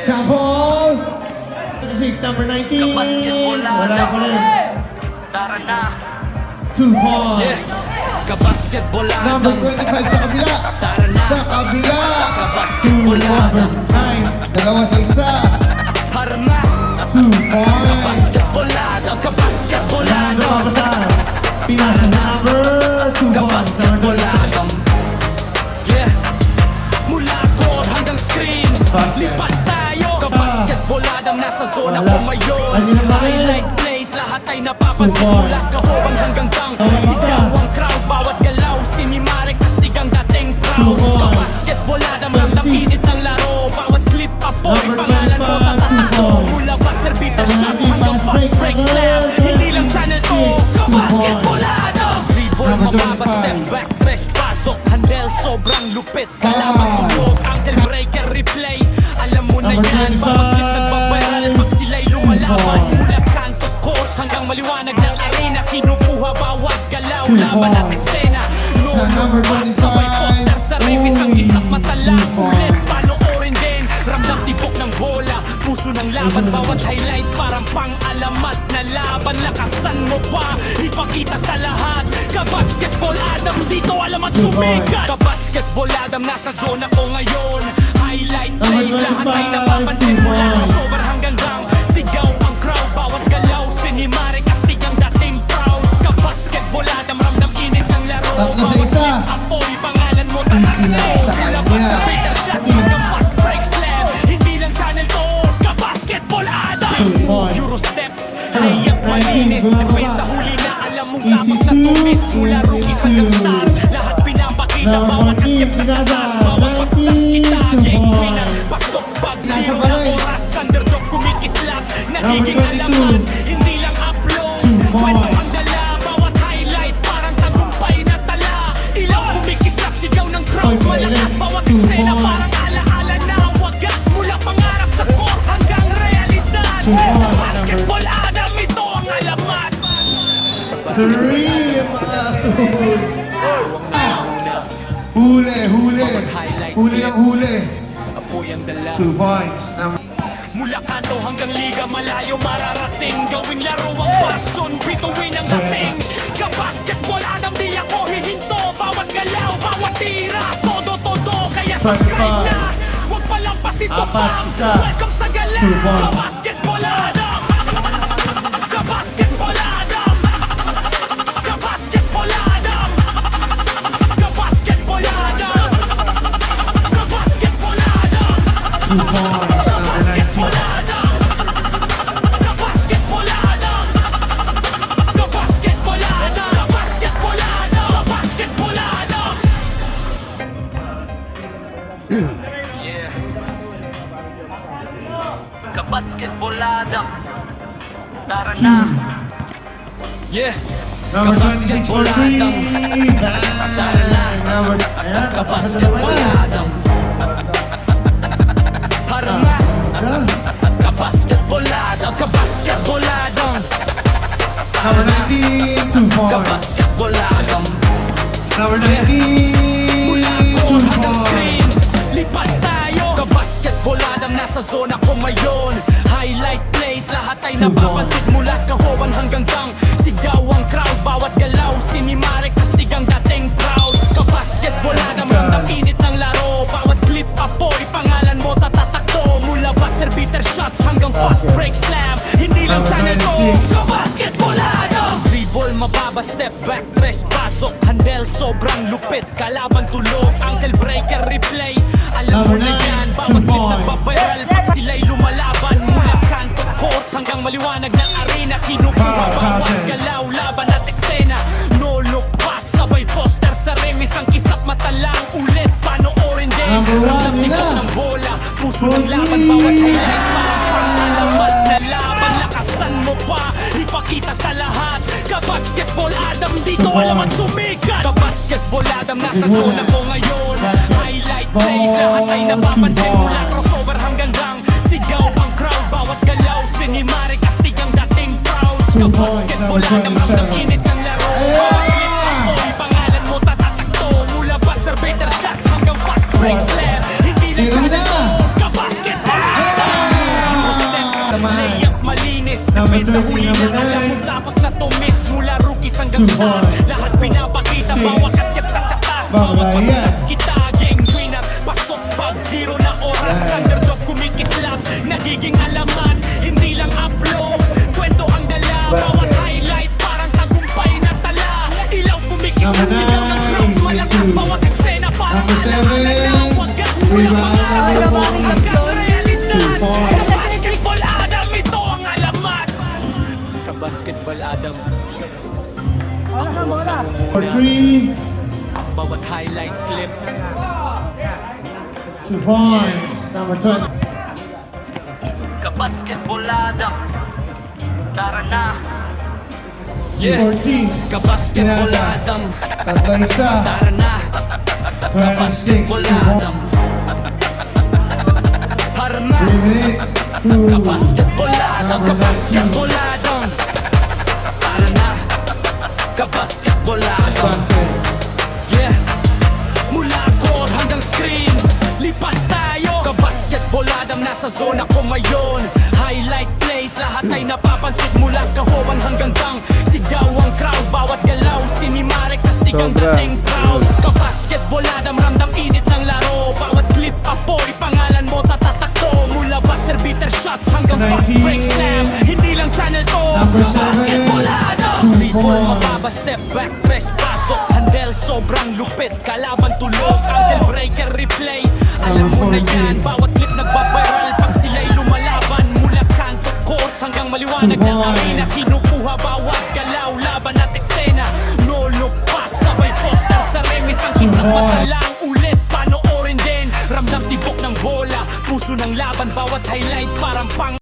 Sample! 6, number 19. Wala ko rin. Tara na. 2 points. Yeah. Kabasketboladang. Number 25 sa kabila. Tara na. Sa kabila. 2, Kabasketboladang. number 9. Dalawa sa isa. Harma. 2 points. Kabasketboladang. Kabasketboladang. Pinas number 2 points. Kabasketboladang. Yeah. Mula court hanggang screen. Lipat tayo. Kabasketboladang nasa zona ko ngayon. Highlight plays, lahat ay napapansin. Mula kahobang hanggang dunk. Sigaw ang crowd, bawat galaw. Sinimare kastig ang dating proud. Kabasketboladang ramdam init ng laro. Bawat clip apoy, pangalan mo tatatakbo. Mula buzzer beater shots hanggang fast break slam. Hindi lang channel to. Kabasketboladang. Dribble, mababa, step back, fresh pasok. Handle, sobrang lupit. Kalaban tulog, ankle breaker, replay. Alam mo na yan, bawat clip nagbabiral pag sila'y lumalaban. Mula kanto courts hanggang maliwanag ng arena. Kinukuha bawat galaw, laban at eksena. No pass, sabay poster sa rip. Isang isang matala, ulit panoorin din. Ramdam tibok ng bola, puso ng laban. Bawat highlight parang pang-alamat na laban. Lakasan mo pa, ipakita sa lahat. Kabasketball Adam, dito alam at sumikat. Kabasketball Adam, nasa zona ko ngayon. Highlight plays, lahat ay napapansin. Mula crossover hanggang dunk. Sigaw ang crowd, bawat galaw. Sinimare kastig ang dating proud. Kabasketball Adam, ramdam init ng laro. Tatlo sa isa. Apoy, pangalan mo tatakbo. Mula pa sa beater shots hanggang fast break slam. Hindi lang channel to, kabasketball Adam. Eurostep, layup malinis. Kapay sa huli na alam mong tapos na tumis. Mula rookies hanggang star, lahat pinapakita. Bawat akyat sa katas, bawat pagsak kita. Game winner, pasok pag zero na oras. Underdog kumikislap, nagiging alaman. Hindi lang upload, kwento ang dala. Bawat highlight parang tagumpay na tala. Ilaw kumikislap, sigaw ng crowd malakas. Bawat eksena parang alaala na wagas. Mula pangarap sa core hanggang realidad. Basketball Adam, ito ang alamat. 3 mga suhod. Huli. Huli ng huli. Apoy ang dala. 2 points. Mula kanto hanggang liga, malayo mararating. Gawing laro ang passion, bituin ang dating. Kabasketball Adam, di ako hihinto. Bawat galaw, bawat tira, todo, kaya subscribe na. Huwag palampasin to fam. Welcome sa galaw. Kabasketball Adam. Kabasketball Adam. Kabasketball Adam. Kabasketball Adam. Kabasketball Adam. 2 points. Kabasketboladang. Tara na. Yeah. Number 26 for 3. Tara na. Kabasketboladang. Kabasketboladang. Harma. Kabasketboladang. Kabasketboladang. Number 19, 2 points. Kabasketboladang. Number 19, Mula 2 court hanggang points. screen, lipat tayo. Kabasketboladang, nasa zona ko ngayon. Highlight plays, lahat ay napapansin. Mula kahoban hanggang dunk. Sigaw ang crowd, bawat galaw. Sinimare kastig ang dating proud. Kabasketboladang, ramdam init ng laro. Bawat clip apoy, pangalan mo tatatakbo. Mula buzzer beater shots hanggang fast break slam. Hindi lang channel to, kabasketboladang. Dribble, mababa, step back, tres pasok. Handle, sobrang lupit. Kalaban tulog, ankle breaker, replay. Alam mo na yan, bawat clip nagbabiral pag sila'y lumalaban. Mula kanto courts hanggang maliwanag ng arena. Kinukuha bawat galaw, laban at eksena. No look pass, sabay poster sa rim. Isang kisap mata lang, ulit panoorin din. Ramdam tibok ng bola, puso ng laban. Bawat highlight parang pang-alamat na laban. Lakasan mo pa, ipakita sa lahat. Kabasketball Adam, dito alam at sumikat. Kabasketball Adam, nasa zona ko ngayon. Highlight plays, lahat ay napapansin. Mula crossover hanggang dunk. Sigaw ang crowd, bawat galaw. Sinimare kastig ang dating proud. Kabasketball Adam, ramdam init ng laro. Bawat clip apoy, pangalan mo tatatakto. Mula buzzer beater shots hanggang fast break slam. Hindi lang channel to, kabasketball Adam. Sa huli na Number alam mo nine. tapos na tumis. Mula rookies hanggang Two star points. Lahat pinapakita, Six. bawat katyat sa tsatas Bawat Banglayan. pagsak kita, gang winner Pasok pag zero na oras Underdog kumikislap, nagiging alamat Hindi lang upload, kwento ang dala Bawat highlight, parang tagumpay na tala Ilaw kumikislap, Number sigaw ng nine, crowd Malakas two. bawat eksena, parang Number alaman na seven, wagas rebound. Walang pangarap, hanggang realidad 2 points. Basketball Adam, ito ang alamat Ka-basketball Adam Ako ang For nangunguna 3, Bawat highlight clip 2 points. Number 20. Ka-basketball Adam Tara na Yeah 14. Ka-basketball Pinasa. Adam Tatlo isa. Tara na 26. Ka-basketball 2 points. Adam Para na 3 minutes. 2. Ka-basketball Adam Ka-basketball Adam Tara na Ka-basketball Adam Basket. Yeah Mula court hanggang screen Lipat tayo Ka-basketball Adam nasa zona ko ngayon Highlight plays Lahat ay napapansin Mula kahowan hanggang bang Sigaw ang crowd Bawat galaw Sinimare kastig ang Sobra. dating proud Ka-basketball Adam Ramdam init ng laro Bawat clip apoy Pangalan mo tatatakto Mula buzzer beater shots Hanggang fast break slam Hindi lang channel to Number Ka-basketball seven. Adam 2 Free ball points. mababa Step back Press pasok Handle sobrang lupit Kalaban tulog Ankle breaker replay Alam mo na yan Bawat clip nagbabiral Pag sila'y lumalaban Mula kanto courts Hanggang maliwanag na Boys. arena Kinukuha bawat galaw Laban at eksena No look pass Sabay poster sa remis Ang isang Boys. mata lang Ulit panoorin din Ramdam tibok ng bola Puso ng laban Bawat highlight parang pang